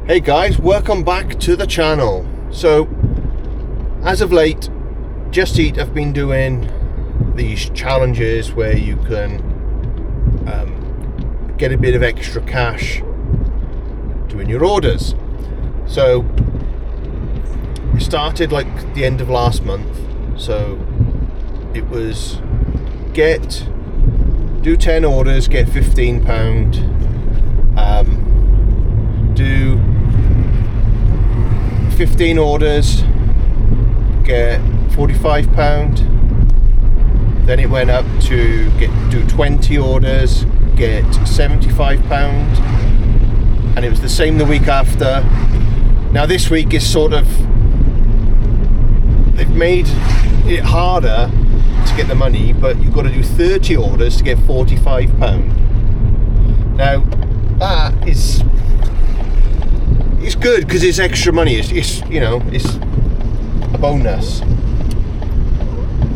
Hey guys, welcome back to the channel. So, as of late, Just Eat have been doing these challenges where you can get a bit of extra cash doing your orders. So, it started like the end of last month. So, it was do 10 orders, get £15. Do 15 orders, get £45. Then it went up to do 20 orders, get £75. And it was the same the week after. Now this week is sort of, they've made it harder to get the money, but you've got to do 30 orders to get £45. Now that is, it's good because it's extra money. It's a bonus.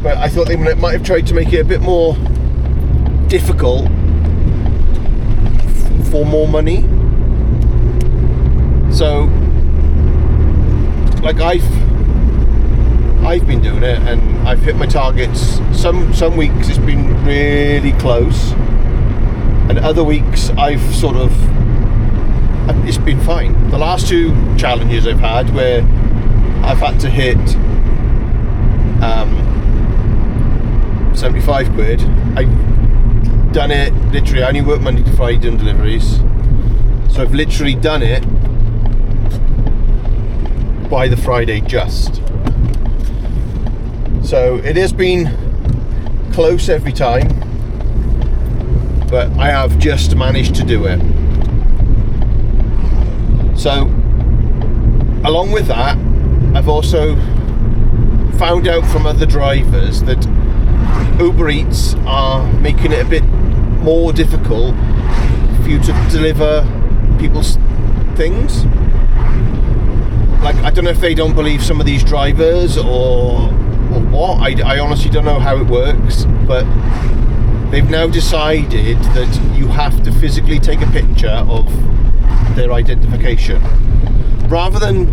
But I thought they might have tried to make it a bit more difficult for more money. So, like I've been doing it and I've hit my targets. Some weeks it's been really close, and other weeks it's been fine. The last two challenges I've had where I've had to hit 75 quid, I've done it literally. I only work Monday to Friday doing deliveries, so I've literally done it by the Friday just. So it has been close every time, but I have just managed to do it. So along with that, I've also found out from other drivers that Uber Eats are making it a bit more difficult for you to deliver people's things. Like, I don't know if they don't believe some of these drivers or what. I honestly don't know how it works, but they've now decided that you have to physically take a picture of their identification, rather than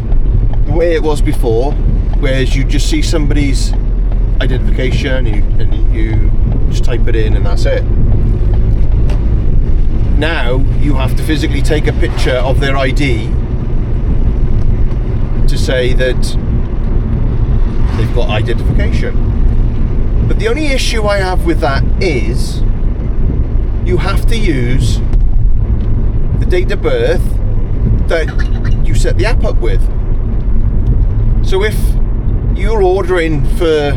the way it was before, whereas you just see somebody's identification and you just type it in and that's it. Now you have to physically take a picture of their ID to say that they've got identification. But the only issue I have with that is you have to use the date of birth that you set the app up with. So if you're ordering for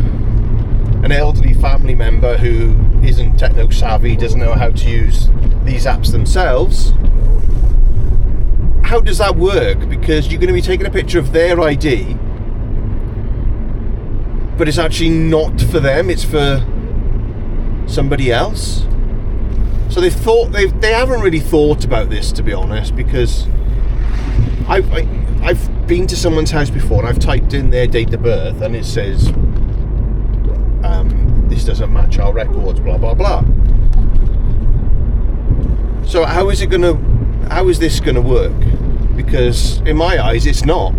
an elderly family member who isn't techno savvy, doesn't know how to use these apps themselves, how does that work? Because you're going to be taking a picture of their ID, but it's actually not for them, it's for somebody else. So they haven't really thought about this, to be honest, because I've been to someone's house before and I've typed in their date of birth and it says this doesn't match our records, blah blah blah. So how is this gonna work? Because in my eyes it's not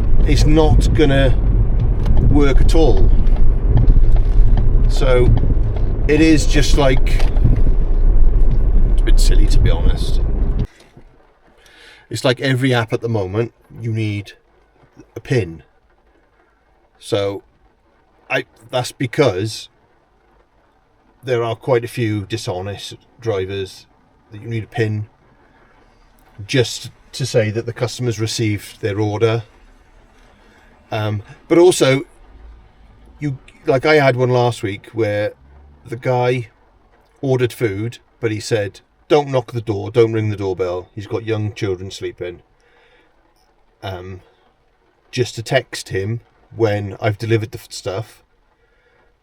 gonna work at all. So it is just like, it's a bit silly, to be honest. It's like every app at the moment, you need a PIN. So that's because there are quite a few dishonest drivers that you need a PIN just to say that the customer's received their order. But also, like I had one last week where the guy ordered food, but he said, don't knock the door, don't ring the doorbell, he's got young children sleeping. Just to text him when I've delivered the stuff.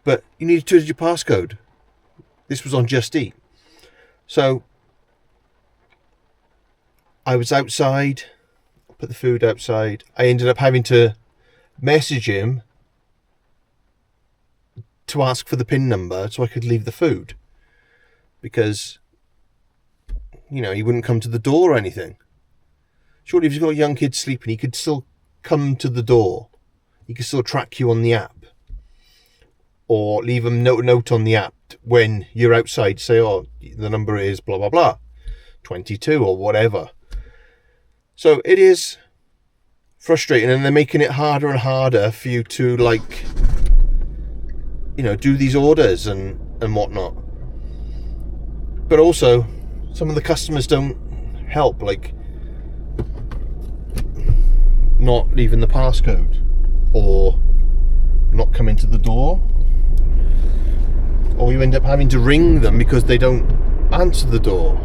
But you need a 2-digit passcode. This was on Just Eat. So I was outside, put the food outside. I ended up having to message him to ask for the PIN number so I could leave the food, because he wouldn't come to the door or anything. Surely if you've got a young kid sleeping, he could still come to the door. He could still track you on the app. Or leave a note on the app when you're outside. Say, oh, the number is blah, blah, blah. 22 or whatever. So it is frustrating, and they're making it harder and harder for you to, like, you know, do these orders and whatnot. But also, some of the customers don't help, like not leaving the passcode or not coming to the door, or you end up having to ring them because they don't answer the door.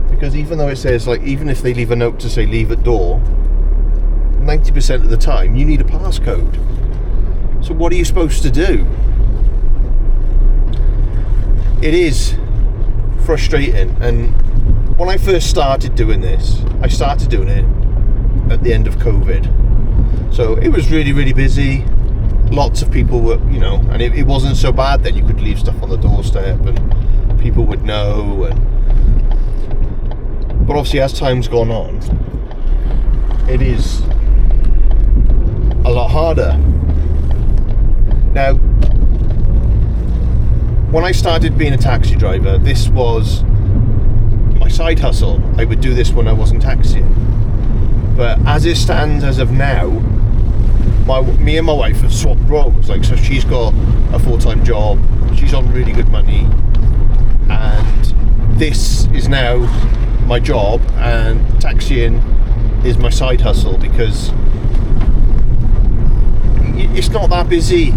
Because even though it says, like, even if they leave a note to say leave at door, 90% of the time you need a passcode. So what are you supposed to do? It is frustrating. And when I first started doing this, I started doing it at the end of COVID. So it was really, really busy. Lots of people were, you know, and it wasn't so bad then. You could leave stuff on the doorstep and people would know. But obviously, as time's gone on, it is a lot harder. Now, when I started being a taxi driver, this was my side hustle. I would do this when I wasn't taxiing. But as it stands as of now, me and my wife have swapped roles. Like, so she's got a full-time job, she's on really good money, and this is now my job, and taxiing is my side hustle, because it's not that busy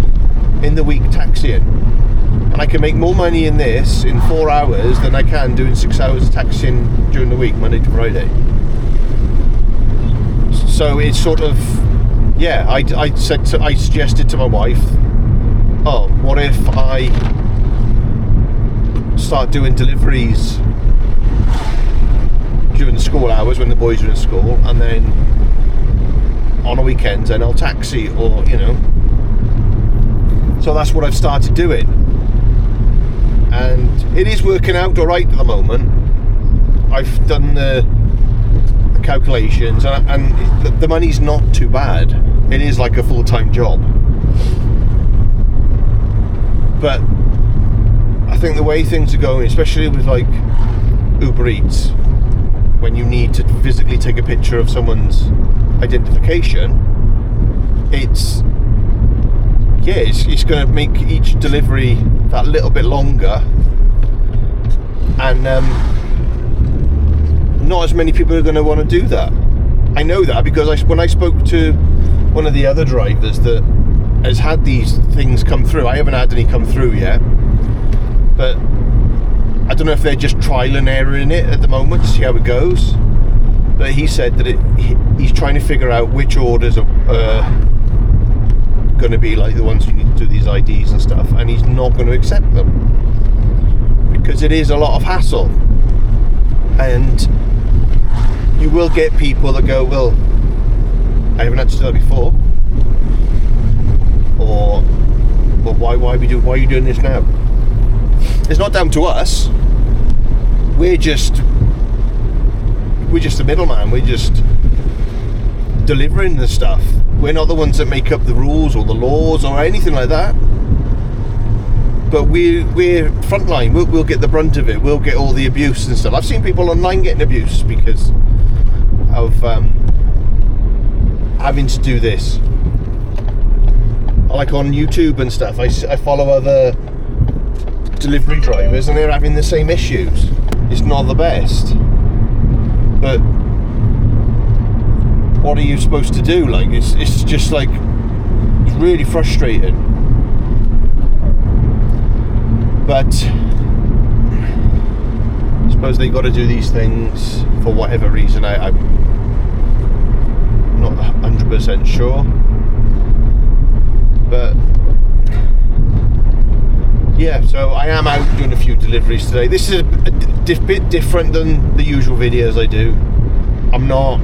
in the week taxiing, and I can make more money in this in 4 hours than I can doing 6 hours taxiing during the week, Monday to Friday. So it's sort of, yeah, I suggested to my wife, oh, what if I start doing deliveries during the school hours when the boys are in school, and then on a weekend then I'll taxi, or, you know. So that's what I've started doing, and it is working out alright at the moment. I've done the calculations, and the money's not too bad. It is like a full-time job, but I think the way things are going, especially with like Uber Eats, when you need to physically take a picture of someone's identification, it's going to make each delivery that little bit longer, and not as many people are going to want to do that. I know that because when I spoke to one of the other drivers that has had these things come through, I haven't had any come through yet, but I don't know if they're just trial and erroring it at the moment to see how it goes. But he said that he's trying to figure out which orders are going to be like the ones you need to do these IDs and stuff, and he's not going to accept them because it is a lot of hassle. And you will get people that go, well, I haven't had to do that before, or well, why are you doing this now? It's not down to us. We're just the middleman. We're just delivering the stuff. We're not the ones that make up the rules or the laws or anything like that. But we're frontline. We'll get the brunt of it. We'll get all the abuse and stuff. I've seen people online getting abuse because of having to do this. Like on YouTube and stuff, I follow other delivery drivers and they're having the same issues. It's not the best, but what are you supposed to do? Like, it's just like, it's really frustrating. But I suppose they got to do these things for whatever reason. I'm not 100% sure, but yeah, so I am out doing a few deliveries today. This is a bit different than the usual videos I do. I'm not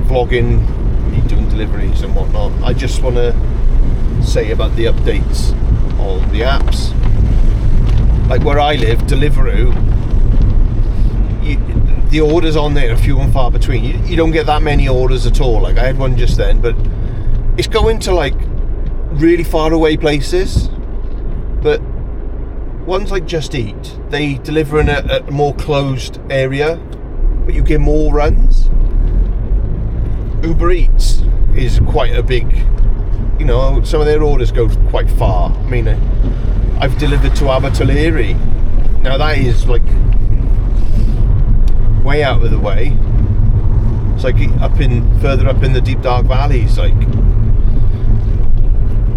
vlogging me doing deliveries and whatnot. I just want to say about the updates on the apps. Like where I live, Deliveroo, the orders on there are few and far between. You don't get that many orders at all. Like I had one just then, but it's going to like really far away places. But ones like Just Eat, they deliver in a more closed area, but you get more runs. Uber Eats is quite a big, you know, some of their orders go quite far. I mean, I've delivered to Abertillery. Now that is like way out of the way. It's like further up in the deep dark valleys, like.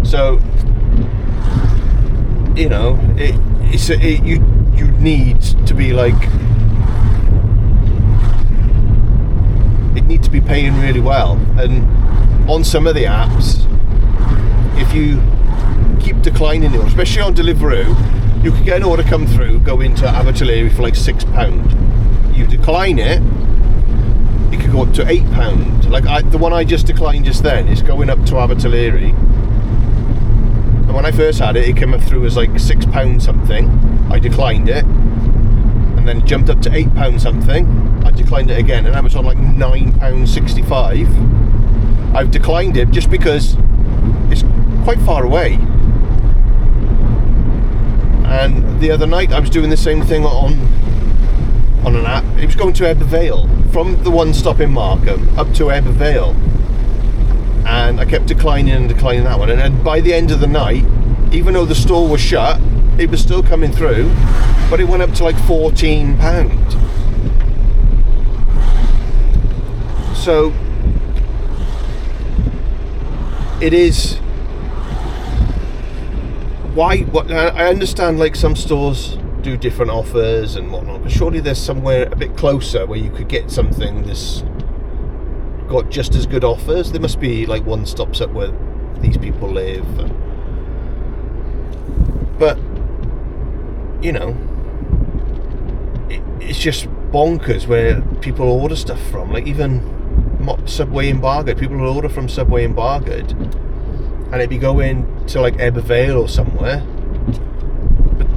So, you know, you need to be like, it needs to be paying really well. And on some of the apps, if you keep declining it, especially on Deliveroo, you could get an order come through, go into Abertillery for like £6. You decline it, it could go up to £8. Like the one I just declined just then is going up to Abertillery. And when I first had it, it came up through as like £6 something. I declined it, and then it jumped up to £8 something. I declined it again, and I was on like £9.65. I've declined it just because it's quite far away. And the other night I was doing the same thing on an app. It was going to Ebbw Vale from the one stop in Markham up to Ebbw Vale, and I kept declining that one. And then by the end of the night, even though the store was shut, it was still coming through, but it went up to like £14. So it is what I understand, like some stores do different offers and whatnot, but surely there's somewhere a bit closer where you could get something that's got just as good offers. There must be like one stops up where these people live, but you know, it's just bonkers where people order stuff from. Like even Subway in Bargood, people will order from Subway in Bargood, and it'd be going to like Ebbw Vale or somewhere. But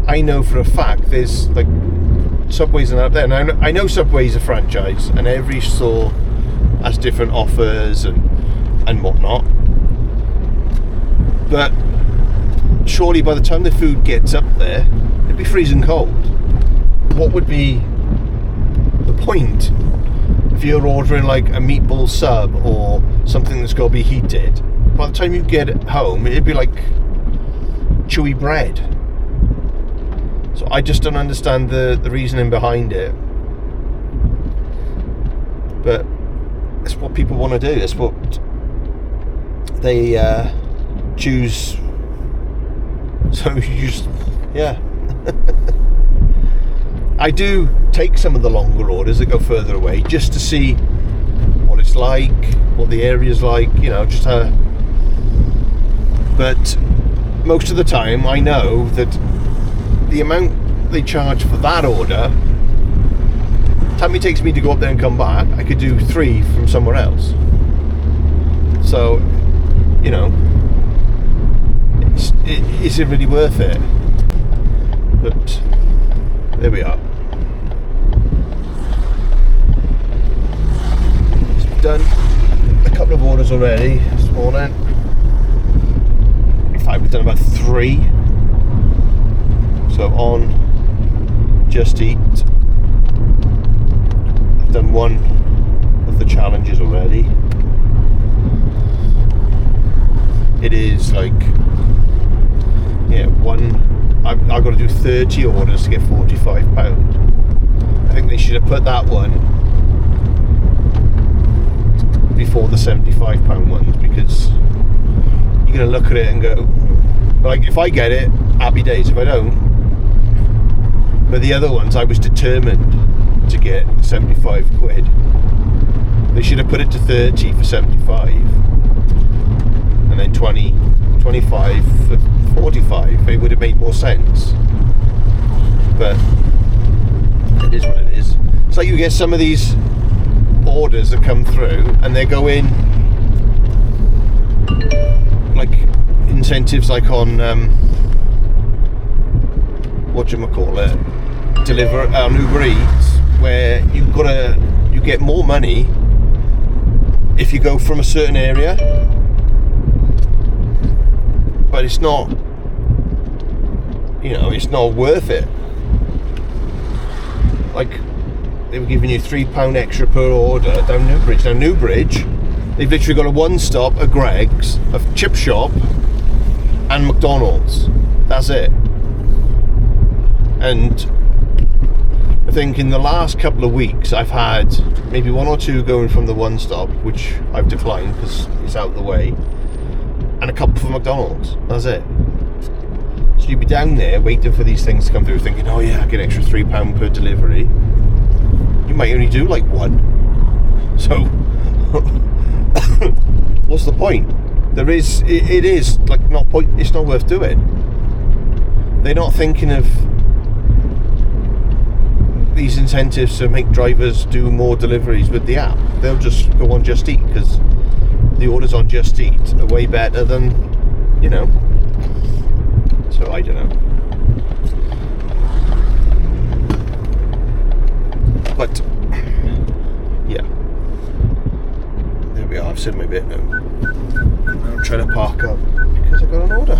I know for a fact there's like Subways and up there. Now I know Subway's a franchise, and every store has different offers and whatnot. But surely by the time the food gets up there, it'd be freezing cold. What would be the point if you're ordering like a meatball sub or something that's got to be heated? By the time you get it home, it'd be like chewy bread. So I just don't understand the reasoning behind it. But it's what people want to do. It's what they choose. So you just, yeah. I do take some of the longer orders that go further away just to see what it's like, what the area's like, you know, just how. But most of the time I know that the amount they charge for that order, the time it takes me to go up there and come back, I could do 3 from somewhere else. So, you know, is it really worth it? But there we are. So we've done a couple of orders already this morning. In fact, we've done about 3. So on Just Eat, I've done one of the challenges already. It is like, yeah, I've got to do 30 orders to get £45. I think they should have put that one before the £75 ones, because you're going to look at it and go, like, if I get it, happy days. If I don't, but the other ones, I was determined to get 75 quid. They should have put it to 30 for 75, and then 20, 25 for 45. It would have made more sense. But it is what it is. It's like you get some of these orders that come through, and they're going like incentives, like on whatchamacallit, Uber Eats, where you get more money if you go from a certain area, but it's not, it's not worth it. Like, they were giving you £3 extra per order down Newbridge. Now Newbridge, they've literally got a one-stop, a Greggs, a chip shop, and McDonald's. That's it. And I think in the last couple of weeks I've had maybe one or two going from the one stop, which I've declined because it's out of the way, and a couple from McDonald's. That's it. So you'd be down there waiting for these things to come through, thinking, oh yeah, I get an extra £3 per delivery. You might only do like one. So what's the point? It is like it's not worth doing. They're not thinking of these incentives to make drivers do more deliveries with the app. They'll just go on Just Eat because the orders on Just Eat are way better than, so I don't know. But yeah, there we are. I've said my bit now. I'm trying to park up because I got an order.